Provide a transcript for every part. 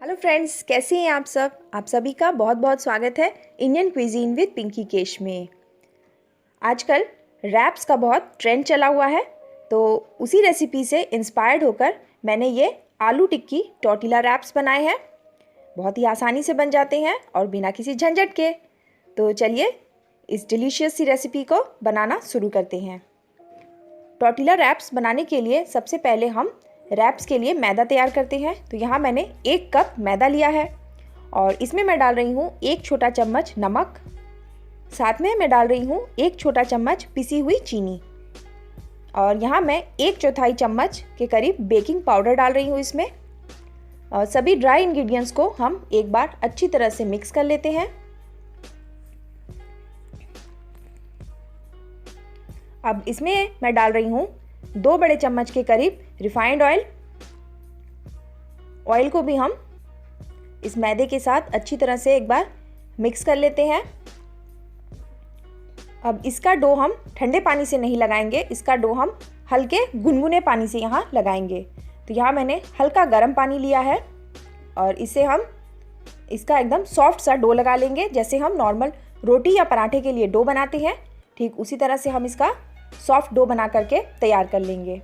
Hello friends, कैसे हैं आप सब। आप सभी का बहुत बहुत स्वागत है इंडियन क्विजीन विद पिंकी केश में। आजकल रैप्स का बहुत ट्रेंड चला हुआ है, तो उसी रेसिपी से इंस्पायर्ड होकर मैंने ये आलू टिक्की टॉर्टिला रैप्स बनाए हैं। बहुत ही आसानी से बन जाते हैं और बिना किसी झंझट के। तो चलिए इस डिलीशियस सी रेसिपी को बनाना शुरू करते हैं। टॉर्टिला रैप्स बनाने के लिए सबसे पहले हम रैप्स के लिए मैदा तैयार करते हैं। तो यहाँ मैंने 1 कप मैदा लिया है और इसमें मैं डाल रही हूँ 1 छोटा चम्मच नमक। साथ में मैं डाल रही हूँ 1 छोटा चम्मच पिसी हुई चीनी और यहाँ मैं 1/4 चम्मच के करीब बेकिंग पाउडर डाल रही हूँ इसमें। और सभी ड्राई इंग्रेडिएंट्स को हम एक बार अच्छी तरह से मिक्स कर लेते हैं। अब इसमें मैं डाल रही हूँ 2 बड़े चम्मच के करीब रिफाइंड ऑयल। ऑयल को भी हम इस मैदे के साथ अच्छी तरह से एक बार मिक्स कर लेते हैं। अब इसका डो हम ठंडे पानी से नहीं लगाएंगे, इसका डो हम हल्के गुनगुने पानी से यहाँ लगाएंगे। तो यहाँ मैंने हल्का गर्म पानी लिया है और इसे हम इसका एकदम सॉफ्ट सा डो लगा लेंगे। जैसे हम नॉर्मल रोटी या पराठे के लिए डो बनाते हैं, ठीक उसी तरह से हम इसका सॉफ्ट डो बना करके तैयार कर लेंगे।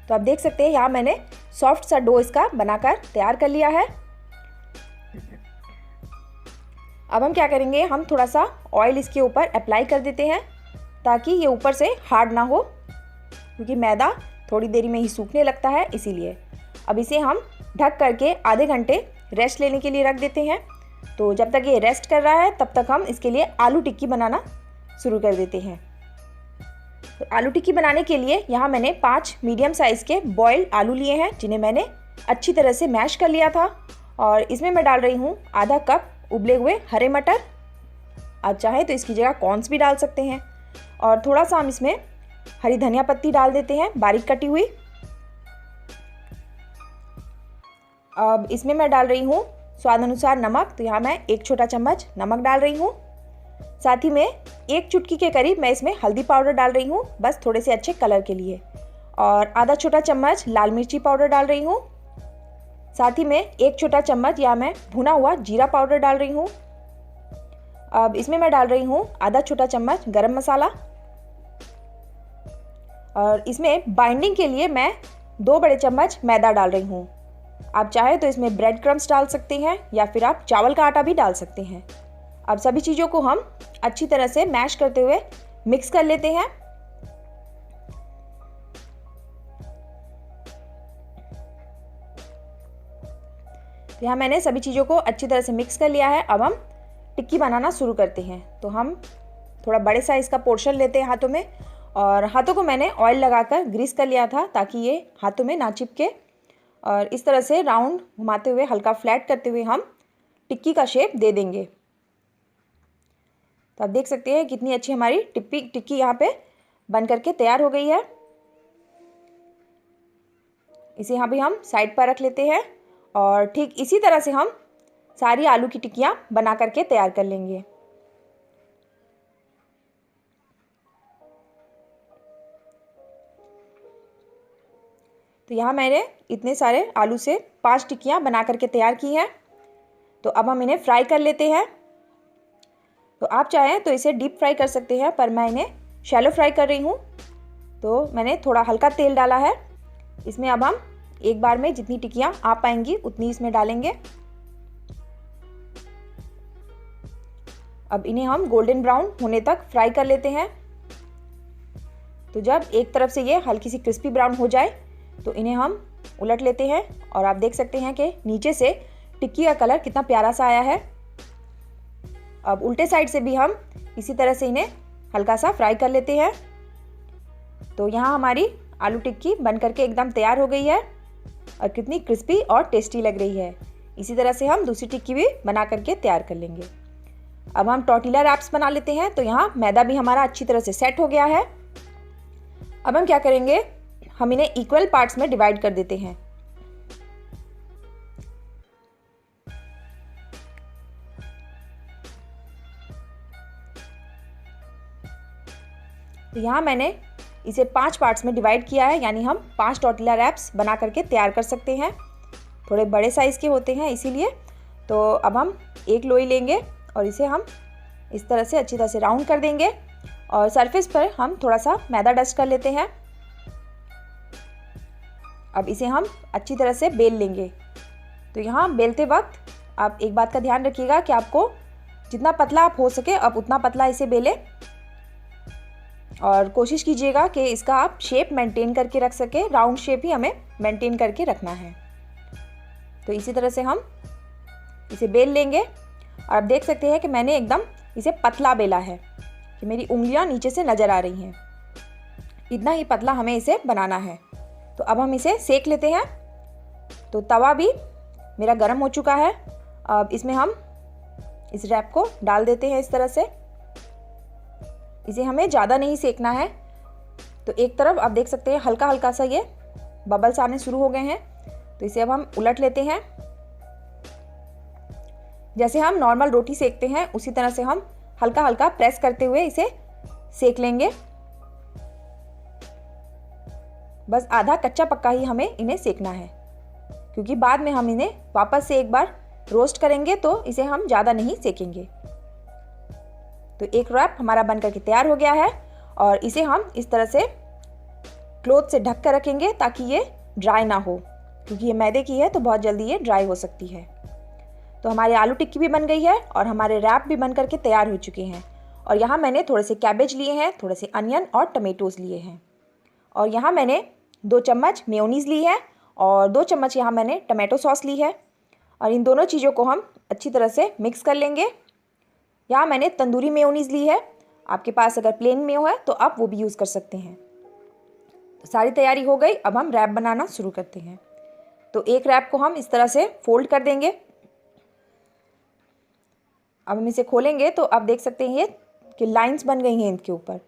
तो आप देख सकते हैं यहाँ मैंने सॉफ्ट सा डो इसका बनाकर तैयार कर लिया है। अब हम क्या करेंगे, हम थोड़ा सा ऑयल इसके ऊपर अप्लाई कर देते हैं ताकि ये ऊपर से हार्ड ना हो, क्योंकि मैदा थोड़ी देरी में ही सूखने लगता है इसीलिए। अब इसे हम ढक करके आधे घंटे रेस्ट लेने के लिए रख देते हैं। तो जब तक ये रेस्ट कर रहा है तब तक हम इसके लिए आलू टिक्की बनाना शुरू कर देते हैं। तो आलू टिक्की बनाने के लिए यहाँ मैंने 5 मीडियम साइज़ के बॉइल्ड आलू लिए हैं, जिन्हें मैंने अच्छी तरह से मैश कर लिया था। और इसमें मैं डाल रही हूँ आधा कप उबले हुए हरे मटर। आप चाहें तो इसकी जगह कॉर्न्स भी डाल सकते हैं। और थोड़ा सा हम इसमें हरी धनिया पत्ती डाल देते हैं बारीक कटी हुई। अब इसमें मैं डाल रही हूँ स्वाद अनुसार नमक। तो यहाँ मैं 1 छोटा चम्मच नमक डाल रही हूँ। साथ ही में 1 चुटकी के करीब मैं इसमें हल्दी पाउडर डाल रही हूँ, बस थोड़े से अच्छे कलर के लिए। और आधा छोटा चम्मच लाल मिर्ची पाउडर डाल रही हूँ। साथ ही में 1 छोटा चम्मच या मैं भुना हुआ जीरा पाउडर डाल रही हूँ। अब इसमें मैं डाल रही हूँ आधा छोटा चम्मच गरम मसाला। और इसमें बाइंडिंग के लिए मैं 2 बड़े चम्मच मैदा डाल रही हूँ। आप चाहे तो इसमें ब्रेड क्रम्स डाल सकते हैं या फिर आप चावल का आटा भी डाल सकते हैं। अब सभी चीज़ों को हम अच्छी तरह से मैश करते हुए मिक्स कर लेते हैं। तो यहाँ मैंने सभी चीज़ों को अच्छी तरह से मिक्स कर लिया है। अब हम टिक्की बनाना शुरू करते हैं। तो हम थोड़ा बड़े साइज़ का पोर्शन लेते हैं हाथों में, और हाथों को मैंने ऑयल लगाकर ग्रीस कर लिया था ताकि ये हाथों में ना चिपके। और इस तरह से राउंड घुमाते हुए हल्का फ्लैट करते हुए हम टिक्की का शेप दे देंगे। तो आप देख सकते हैं कितनी अच्छी हमारी टिक्की यहाँ पे बन करके तैयार हो गई है। इसे यहाँ भी हम साइड पर रख लेते हैं और ठीक इसी तरह से हम सारी आलू की टिक्कियाँ बना करके तैयार कर लेंगे। तो यहाँ मैंने इतने सारे आलू से 5 टिक्कियाँ बना करके तैयार की हैं। तो अब हम इन्हें फ्राई कर लेते हैं। तो आप चाहें तो इसे डीप फ्राई कर सकते हैं, पर मैं इन्हें शैलो फ्राई कर रही हूँ। तो मैंने थोड़ा हल्का तेल डाला है। इसमें अब हम एक बार में जितनी टिक्कियाँ आ पाएंगी उतनी इसमें डालेंगे। अब इन्हें हम गोल्डन ब्राउन होने तक फ्राई कर लेते हैं। तो जब एक तरफ से ये हल्की सी क्रिस्पी ब्राउन हो जाए तो इन्हें हम उलट लेते हैं। और आप देख सकते हैं कि नीचे से टिक्की का कलर कितना प्यारा सा आया है। अब उल्टे साइड से भी हम इसी तरह से इन्हें हल्का सा फ्राई कर लेते हैं। तो यहाँ हमारी आलू टिक्की बन करके एकदम तैयार हो गई है और कितनी क्रिस्पी और टेस्टी लग रही है। इसी तरह से हम दूसरी टिक्की भी बना करके तैयार कर लेंगे। अब हम टॉर्टिला रैप्स बना लेते हैं। तो यहाँ मैदा भी हमारा अच्छी तरह से सेट हो गया है। अब हम क्या करेंगे, हम इन्हें इक्वल पार्ट्स में डिवाइड कर देते हैं। तो यहाँ मैंने इसे 5 पार्ट्स में डिवाइड किया है, यानी हम 5 टॉर्टिला रैप्स बना करके तैयार कर सकते हैं। थोड़े बड़े साइज़ के होते हैं इसीलिए। तो अब हम एक लोई लेंगे और इसे हम इस तरह से अच्छी तरह से राउंड कर देंगे और सरफेस पर हम थोड़ा सा मैदा डस्ट कर लेते हैं। अब इसे हम अच्छी तरह से बेल लेंगे। तो यहाँ बेलते वक्त आप एक बात का ध्यान रखिएगा कि आपको जितना पतला आप हो सके आप उतना पतला इसे बेलें और कोशिश कीजिएगा कि इसका आप शेप मेंटेन करके रख सके। राउंड शेप ही हमें मेंटेन करके रखना है। तो इसी तरह से हम इसे बेल लेंगे और आप देख सकते हैं कि मैंने एकदम इसे पतला बेला है कि मेरी उंगलियां नीचे से नज़र आ रही हैं। इतना ही पतला हमें इसे बनाना है। तो अब हम इसे सेक लेते हैं। तो तवा भी मेरा गर्म हो चुका है। अब इसमें हम इस रैप को डाल देते हैं इस तरह से। इसे हमें ज़्यादा नहीं सेकना है। तो एक तरफ आप देख सकते हैं हल्का हल्का सा ये बबल्स आने शुरू हो गए हैं। तो इसे अब हम उलट लेते हैं। जैसे हम नॉर्मल रोटी सेकते हैं उसी तरह से हम हल्का हल्का प्रेस करते हुए इसे सेक लेंगे। बस आधा कच्चा पक्का ही हमें इन्हें सेकना है, क्योंकि बाद में हम इन्हें वापस से एक बार रोस्ट करेंगे तो इसे हम ज़्यादा नहीं सेकेंगे। तो एक रैप हमारा बन करके तैयार हो गया है और इसे हम इस तरह से क्लॉथ से ढक कर रखेंगे ताकि ये ड्राई ना हो, क्योंकि ये मैदे की है तो बहुत जल्दी ये ड्राई हो सकती है। तो हमारी आलू टिक्की भी बन गई है और हमारे रैप भी बन करके तैयार हो चुके हैं। और यहाँ मैंने थोड़े से कैबेज लिए हैं, थोड़े से अनियन और टमेटोज़ लिए हैं। और यहाँ मैंने 2 चम्मच मेयोनीज़ ली है और 2 चम्मच यहाँ मैंने टमाटो सॉस ली है। और इन दोनों चीज़ों को हम अच्छी तरह से मिक्स कर लेंगे। यहाँ मैंने तंदूरी मेयोनीज़ ली है। आपके पास अगर प्लेन मेयो है तो आप वो भी यूज़ कर सकते हैं। तो सारी तैयारी हो गई। अब हम रैप बनाना शुरू करते हैं। तो एक रैप को हम इस तरह से फोल्ड कर देंगे। अब हम इसे खोलेंगे तो आप देख सकते हैं ये कि लाइंस बन गई हैं इनके ऊपर।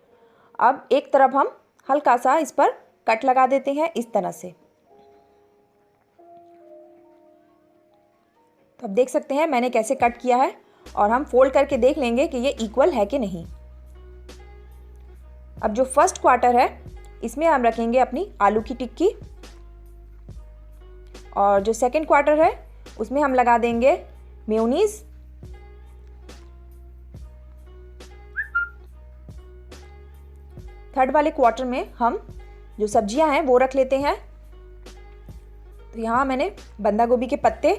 अब एक तरफ हम हल्का सा इस पर कट लगा देते हैं इस तरह से। तो आप देख सकते हैं मैंने कैसे कट किया है और हम फोल्ड करके देख लेंगे कि ये इक्वल है कि नहीं। अब जो फर्स्ट क्वार्टर है इसमें हम रखेंगे अपनी आलू की टिक्की और जो सेकंड क्वार्टर है उसमें हम लगा देंगे मेयोनीज़। थर्ड वाले क्वार्टर में हम जो सब्जियां हैं वो रख लेते हैं। तो यहाँ मैंने बंदा गोभी के पत्ते,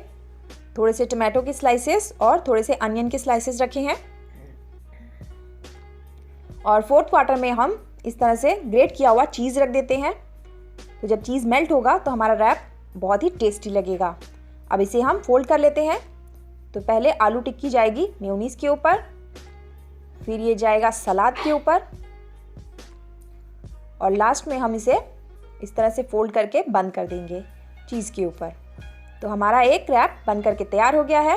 थोड़े से टमाटो के स्लाइसेस और थोड़े से अनियन के स्लाइसेस रखे हैं। और फोर्थ क्वार्टर में हम इस तरह से ग्रेट किया हुआ चीज़ रख देते हैं। तो जब चीज़ मेल्ट होगा तो हमारा रैप बहुत ही टेस्टी लगेगा। अब इसे हम फोल्ड कर लेते हैं। तो पहले आलू टिक्की जाएगी मेयोनीज़ के ऊपर, फिर ये जाएगा सलाद के ऊपर और लास्ट में हम इसे इस तरह से फोल्ड करके बंद कर देंगे चीज़ के ऊपर। तो हमारा एक रैप बन करके तैयार हो गया है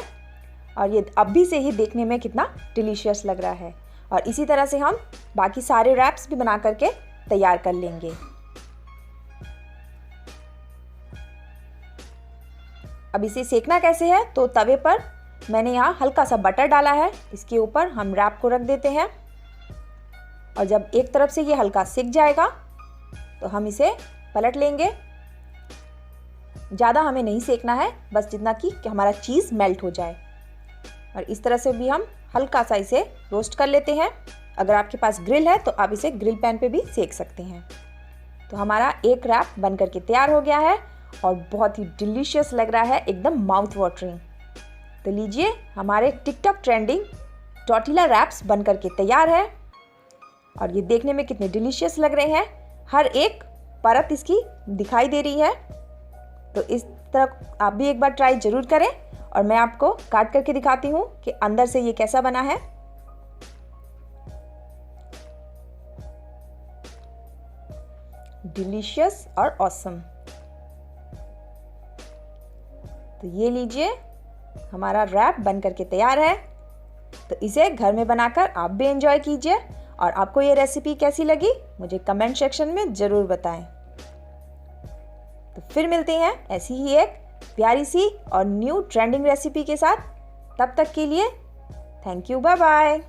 और ये अभी से ही देखने में कितना डिलीशियस लग रहा है। और इसी तरह से हम बाकी सारे रैप्स भी बना करके तैयार कर लेंगे। अब इसे सेकना कैसे है, तो तवे पर मैंने यहाँ हल्का सा बटर डाला है। इसके ऊपर हम रैप को रख देते हैं और जब एक तरफ से ये हल्का सिक जाएगा तो हम इसे पलट लेंगे। ज़्यादा हमें नहीं सेकना है, बस जितना कि हमारा चीज़ मेल्ट हो जाए। और इस तरह से भी हम हल्का सा इसे रोस्ट कर लेते हैं। अगर आपके पास ग्रिल है तो आप इसे ग्रिल पैन पे भी सेक सकते हैं। तो हमारा एक रैप बन करके तैयार हो गया है और बहुत ही डिलीशियस लग रहा है, एकदम माउथ वाटरिंग। तो लीजिए, हमारे टिकटॉक ट्रेंडिंग टॉर्टिला रैप्स बन करके तैयार है और ये देखने में कितने डिलीशियस लग रहे हैं। हर एक परत इसकी दिखाई दे रही है। तो इस तरह आप भी एक बार ट्राई ज़रूर करें और मैं आपको काट करके दिखाती हूँ कि अंदर से ये कैसा बना है। डिलीशियस और ऑसम। तो ये लीजिए, हमारा रैप बन करके तैयार है। तो इसे घर में बनाकर आप भी एंजॉय कीजिए और आपको ये रेसिपी कैसी लगी मुझे कमेंट सेक्शन में ज़रूर बताएं। तो फिर मिलते हैं ऐसी ही एक प्यारी सी और न्यू ट्रेंडिंग रेसिपी के साथ। तब तक के लिए थैंक यू, बाय बाय।